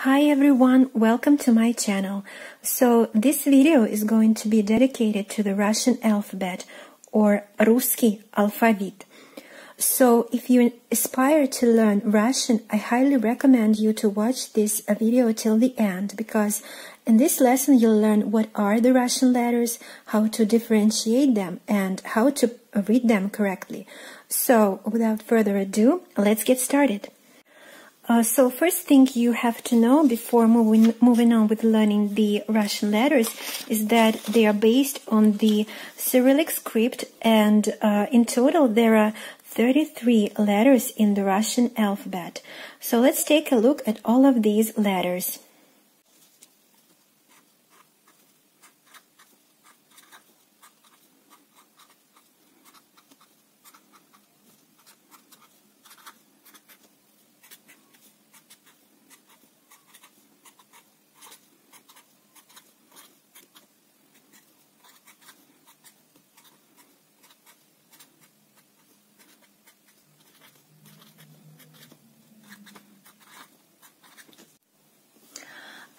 Hi everyone, welcome to my channel. So this video is going to be dedicated to the Russian alphabet or русский алфавит. So if you aspire to learn Russian, I highly recommend you to watch this video till the end, because in this lesson you'll learn what are the Russian letters, how to differentiate them, and how to read them correctly. So without further ado, let's get started. So first thing you have to know before moving on with learning the Russian letters is that they are based on the Cyrillic script, and in total there are 33 letters in the Russian alphabet. So let's take a look at all of these letters.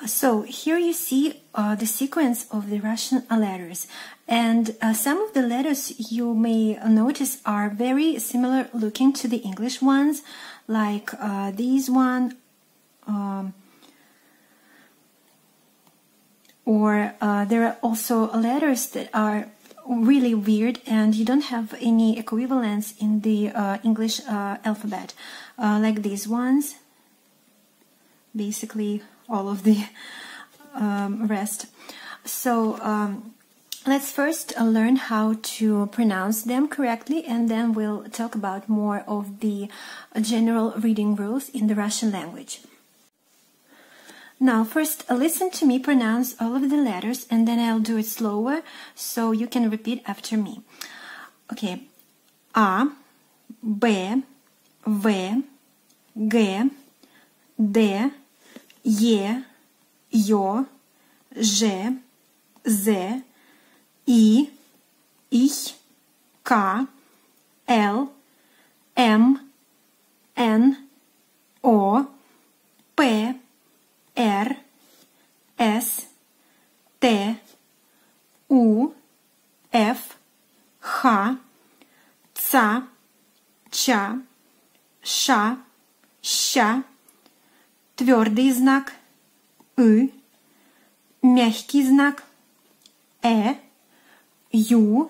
So here you see the sequence of the Russian letters, and some of the letters you may notice are very similar looking to the English ones, like these one, or there are also letters that are really weird and you don't have any equivalents in the English alphabet, like these ones, basically all of the rest. So let's first learn how to pronounce them correctly, and then we'll talk about more of the general reading rules in the Russian language. Now first listen to me pronounce all of the letters, and then I'll do it slower so you can repeat after me. Okay. A, B, V, G, D, Е, Ё, Ж, З, И, Ich, K, L, M, N, O, P, R, S, T, U, F, H, C, Ч, Ш, Щ, твердый знак «ы», мягкий знак «ю»,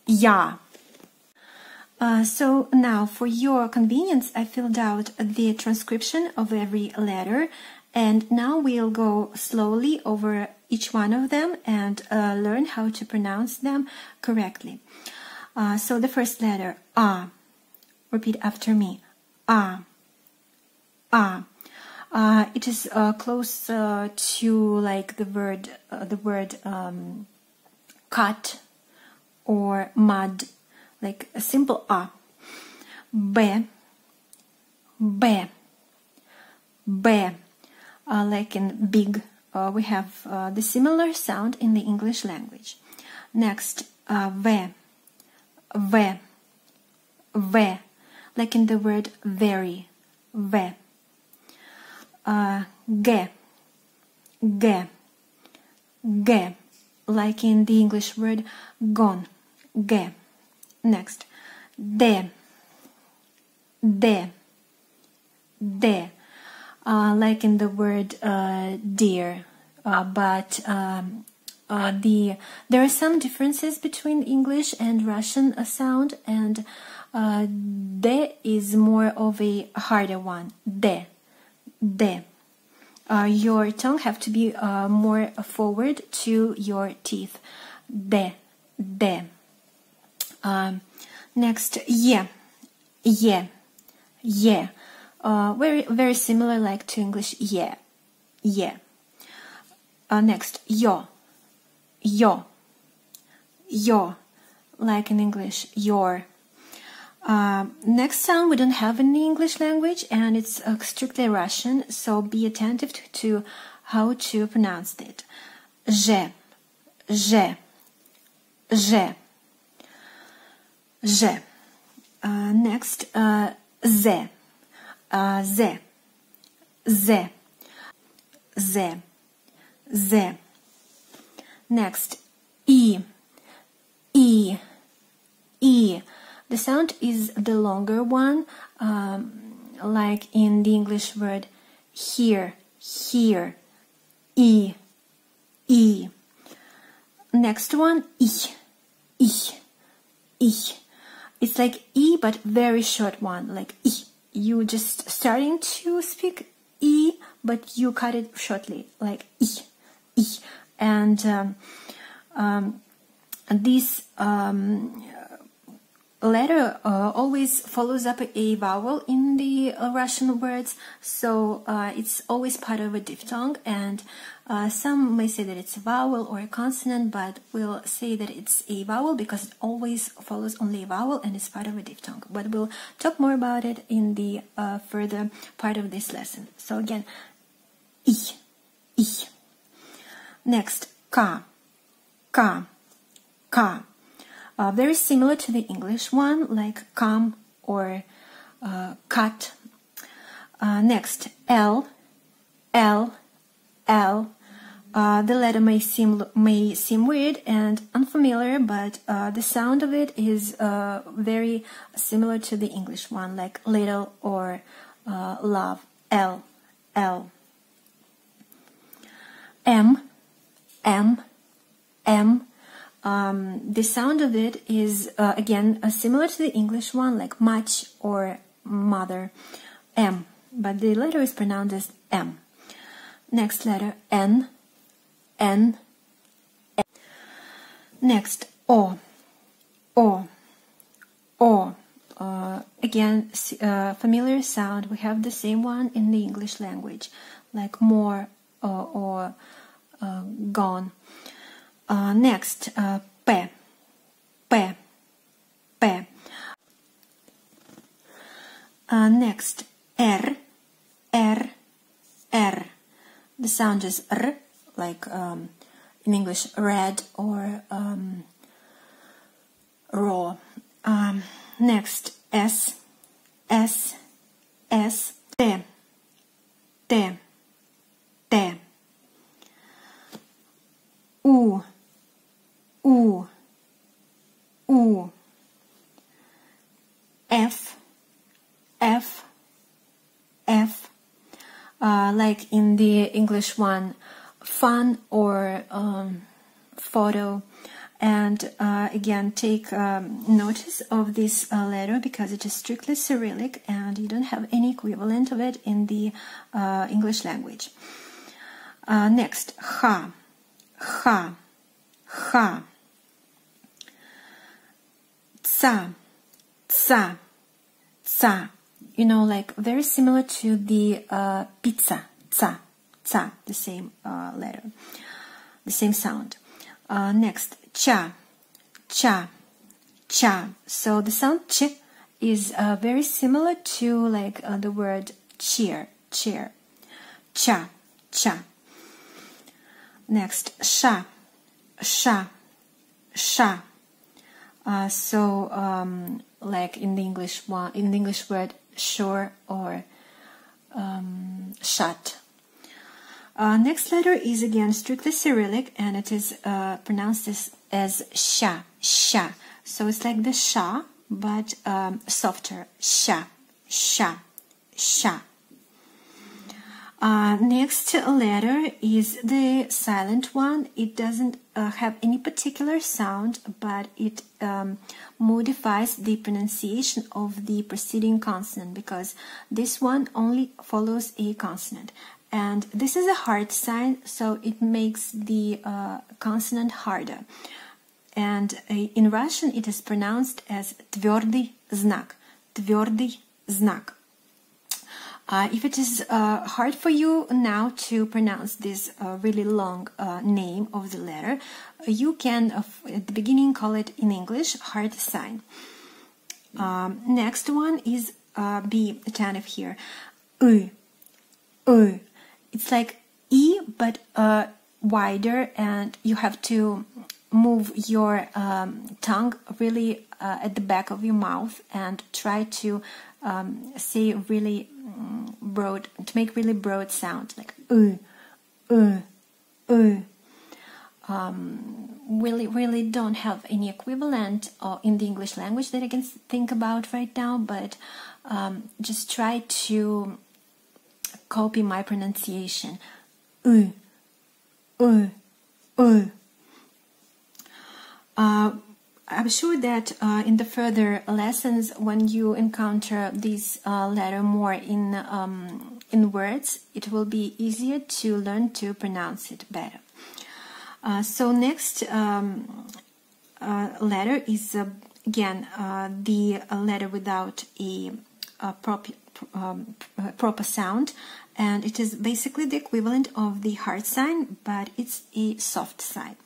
«я». So now, for your convenience, I filled out the transcription of every letter, and now we'll go slowly over each one of them and learn how to pronounce them correctly. So the first letter, A. Repeat after me. A. A. It is close to like the word cut or mud, like a simple A. B, B, B. Like in big, we have the similar sound in the English language. Next, V, V, V, like in the word very, V. G, G, G, like in the English word gone, G. Next, D, D, D, like in the word deer, but there are some differences between English and Russian sound, and D is more of a harder one, D. D. Your tongue have to be more forward to your teeth. D. D. Next, Ye. Ye. Ye. Very similar like to English Ye. Ye. Next, Yo. Yo. Yo. Like in English your. Next sound we don't have in the English language, and it's strictly Russian, so be attentive to how to pronounce it. Zh, zh, zh, zh. Next, z, z, z. z, z. Next, e, e, e. The sound is the longer one, like in the English word here, here, e, e. Next one, I, I, I. It's like E, but very short one, like I. You just starting to speak E, but you cut it shortly, like I, I. And this letter always follows up a vowel in the Russian words, so it's always part of a diphthong, and some may say that it's a vowel or a consonant, but we'll say that it's a vowel because it always follows only a vowel and is part of a diphthong. But we'll talk more about it in the further part of this lesson. So again, I, I. Next, ka, ka, ka. Very similar to the English one, like come or cut. Next, L, L, L. The letter may seem weird and unfamiliar, but the sound of it is very similar to the English one, like little or love. L, L. M, M, M. The sound of it is again similar to the English one, like much or mother. M, but the letter is pronounced as M. Next letter, N, N, N. Next, O, O, O. Again, familiar sound. We have the same one in the English language, like more or gone. Next, P, P, P. Next, R, R, R. The sound is R, like in English, red or raw. Next, S, S, S, T, T, T. U, U, U. F, F, F. Like in the English one, fun or photo. And again, take notice of this letter because it is strictly Cyrillic and you don't have any equivalent of it in the English language. Next, ha, ha, ha. Tsa, tsa, tsa. You know, like very similar to the pizza, tsa, tsa, the same letter, the same sound. Next, cha, cha, cha. So the sound ch is very similar to like the word cheer, chair, cha, cha. Next, sha, sha, sha. Like in the English one, in the English word sure or shut. Next letter is again strictly Cyrillic and it is pronounced as sha, sha. So it's like the sha but softer. Sha, sha, sha. Next letter is the silent one. It doesn't have any particular sound, but it modifies the pronunciation of the preceding consonant because this one only follows a consonant. And this is a hard sign, so it makes the consonant harder. And in Russian, it is pronounced as tviordyi znak. Tviordyi znak. If it is hard for you now to pronounce this really long name of the letter, you can at the beginning call it in English hard sign. Next one is B, attentive here. U, u. It's like E but wider, and you have to move your tongue really at the back of your mouth and try to say really broad, to make really broad sound, like really don't have any equivalent in the English language that I can think about right now, but just try to copy my pronunciation. I'm sure that in the further lessons, when you encounter this letter more in words, it will be easier to learn to pronounce it better. So next letter is again the letter without a proper sound, and it is basically the equivalent of the hard sign, but it's a soft sign.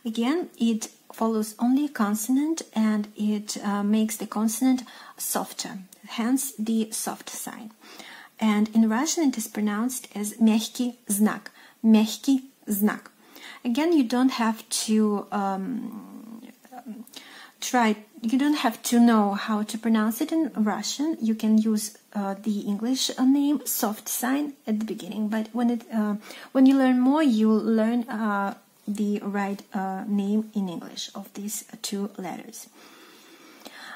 Again, it follows only a consonant, and it makes the consonant softer, hence the soft sign. And in Russian it is pronounced as miahkyi znak, miahkyi znak. Again, you don't have to you don't have to know how to pronounce it in Russian. You can use the English name soft sign at the beginning, but when you learn more, you'll learn the right name in English of these two letters.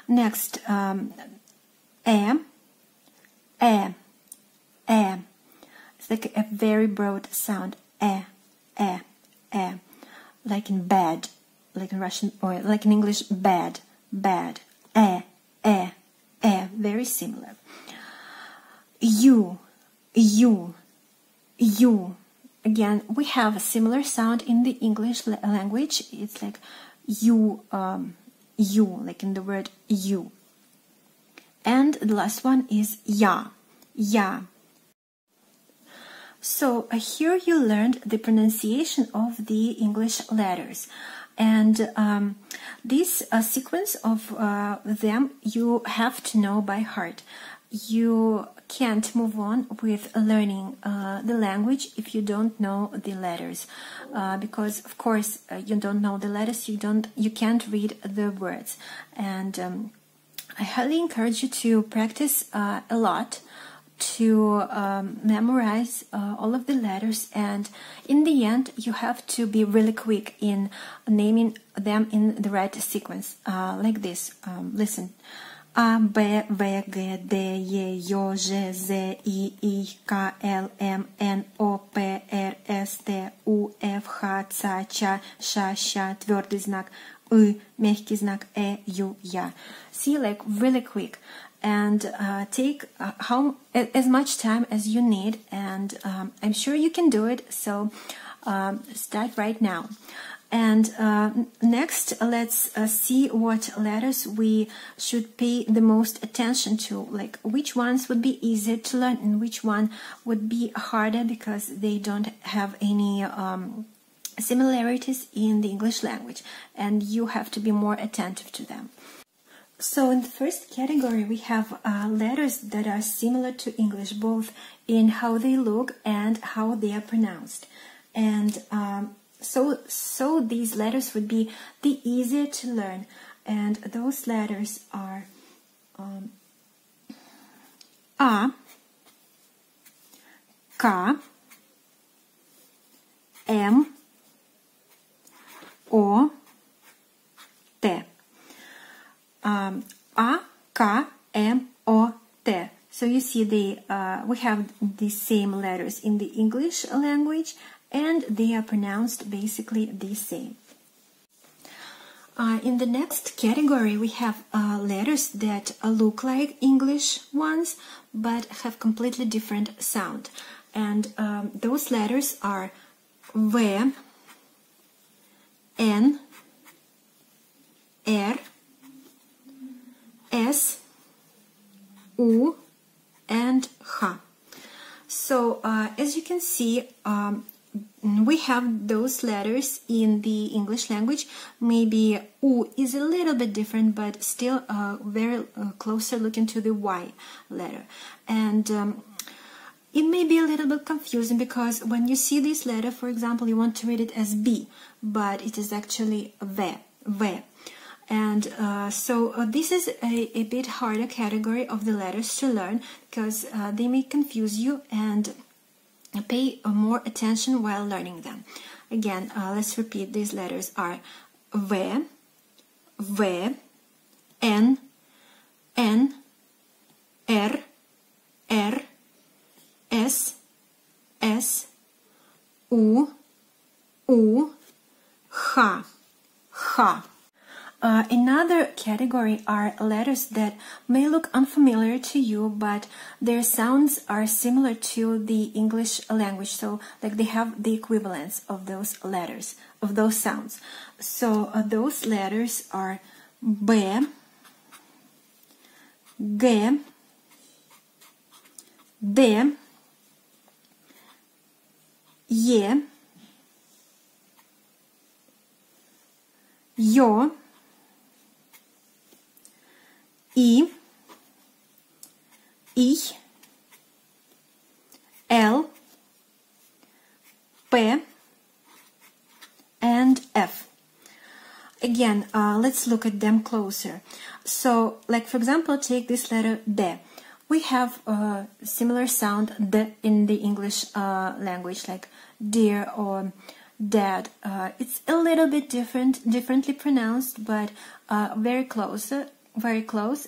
Next, it's like a very broad sound, like in bad, like in Russian, or like in English, bad, very similar. You. Again, we have a similar sound in the English language. It's like you, like in the word you. And the last one is ya. So here you learned the pronunciation of the English letters, and this sequence of them you have to know by heart. You can't move on with learning the language if you don't know the letters, because of course you don't know the letters, you can't read the words. And I highly encourage you to practice a lot, to memorize all of the letters, and in the end you have to be really quick in naming them in the right sequence, like this. Listen. A, B, V, G, D, E, J, Ž, Z, I, K, L, M, N, O, P, R, S, T, U, F, H, C, Č, Ш, Š, tviordyi znak, Y, miahkyi znak, E, U, Ya. See, like really quick, and take as much time as you need, and I'm sure you can do it, so start right now. And next, let's see what letters we should pay the most attention to, like which ones would be easier to learn and which one would be harder because they don't have any similarities in the English language, and you have to be more attentive to them. So in the first category, we have letters that are similar to English, both in how they look and how they are pronounced. And so these letters would be the easier to learn, and those letters are A, K, M, O, T. A, K, M, O, T. So you see we have the same letters in the English language, and they are pronounced basically the same. In the next category, we have letters that look like English ones, but have completely different sound. And those letters are V, N, R, S, U, and H. So as you can see, we have those letters in the English language. Maybe U is a little bit different, but still very closer looking to the Y letter. And it may be a little bit confusing because when you see this letter, for example, you want to read it as B, but it is actually V. And so this is a bit harder category of the letters to learn because they may confuse you, and pay more attention while learning them. Again, let's repeat. These letters are V, V, N, N, R, R, S, S, U, U, H, H. Another category are letters that may look unfamiliar to you, but their sounds are similar to the English language, so like they have the equivalence of those letters, of those sounds. So those letters are B, G, D, Y, Yo, I, Ich, L, P, and F. Again, let's look at them closer. So, like for example, take this letter D. We have a similar sound D in the English language, like dear or dad. It's a little bit differently pronounced, but very close,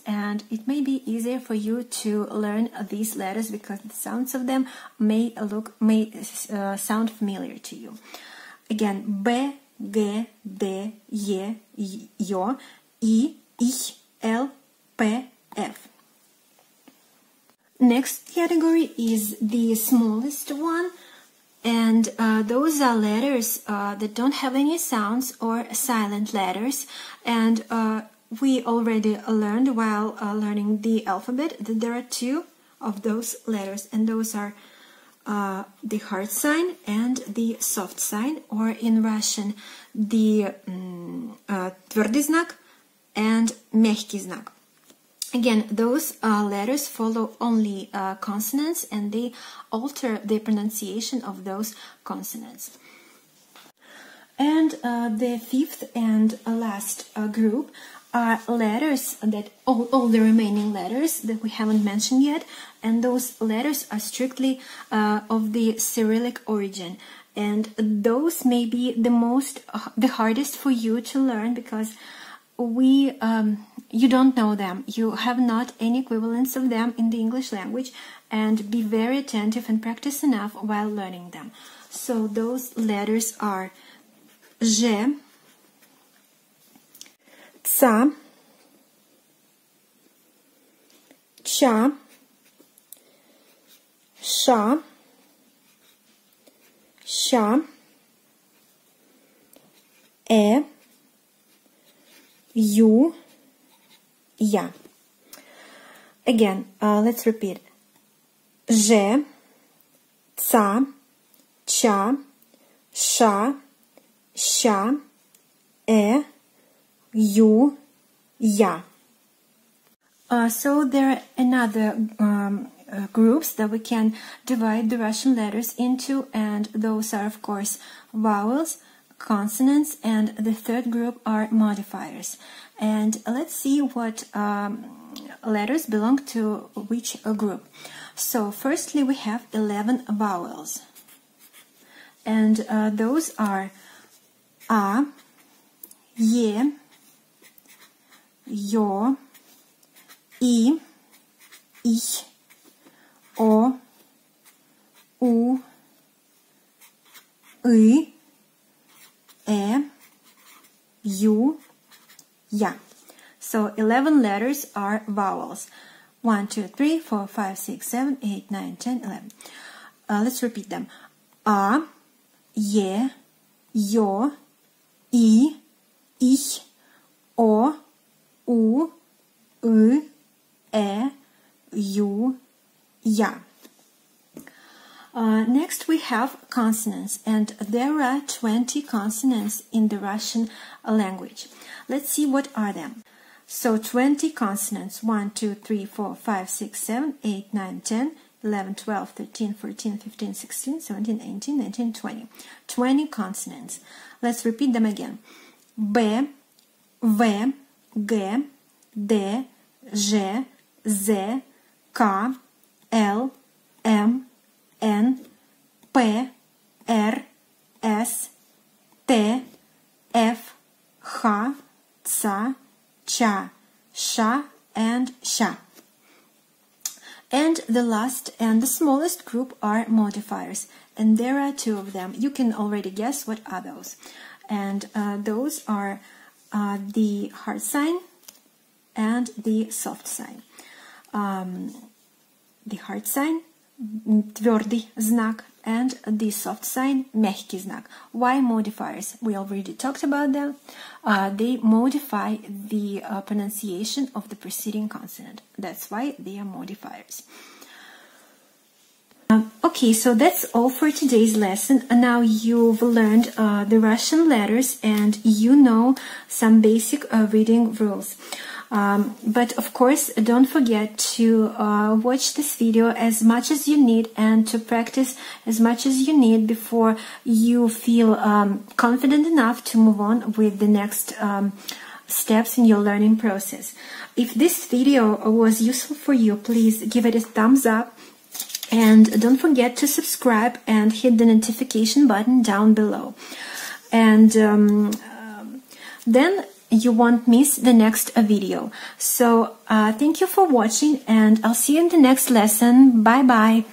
and it may be easier for you to learn these letters because the sounds of them may sound familiar to you. Again, B, G, D, Y, Yo, I, Ich, L, P, F. Next category is the smallest one, and those are letters that don't have any sounds or silent letters, and we already learned while learning the alphabet that there are two of those letters, and those are the hard sign and the soft sign, or in Russian the tviordyi znak and miahkyi znak. Again, those letters follow only consonants, and they alter the pronunciation of those consonants. And the fifth and last group are letters that all the remaining letters that we haven't mentioned yet, and those letters are strictly of the Cyrillic origin, and those may be the hardest for you to learn because you don't know them, you have not any equivalence of them in the English language, and be very attentive and practice enough while learning them. So those letters are Ž, Ca, Cha, Sha, Sha, E, Ю, Я. Again, let's repeat. Ж, Ca, Cha, Sha, Sha, E, Ю, Я. So there are another groups that we can divide the Russian letters into, and those are of course vowels, consonants, and the third group are modifiers. And let's see what letters belong to which group. So firstly we have 11 vowels, and those are A, Ye, Yo, I, Ich, O, U, I, E, Ю, Я. So 11 letters are vowels. 1, 2, 3, 4, 5, 6, 7, 8, 9, 10, 11. Let's repeat them. A, Ye, Yo, I, Ich, O, U, I, E, Ю, Я. Next we have consonants, and there are 20 consonants in the Russian language. Let's see what are them. So 20 consonants: 1, 2, 3, 4, 5, 6, 7, 8, 9, 10, 11, 12, 13, 14, 15, 16, 17, 18, 19, 20. 20 consonants. Let's repeat them again. B, V, G, D, Ž, Z, K, L, M, N, P, R, S, T, F, H, Ц, Ç, Ш, and Sh. And the last and the smallest group are modifiers, and there are two of them. You can already guess what are those. And those are the hard sign and the soft sign. The hard sign, tviordyi znak, and the soft sign, miahkyi znak. Why modifiers? We already talked about them. They modify the pronunciation of the preceding consonant. That's why they are modifiers. Okay, so that's all for today's lesson. Now you've learned the Russian letters and you know some basic reading rules. But of course, don't forget to watch this video as much as you need and to practice as much as you need before you feel confident enough to move on with the next steps in your learning process. If this video was useful for you, please give it a thumbs up. And don't forget to subscribe and hit the notification button down below. And then you won't miss the next video. So thank you for watching, and I'll see you in the next lesson. Bye bye.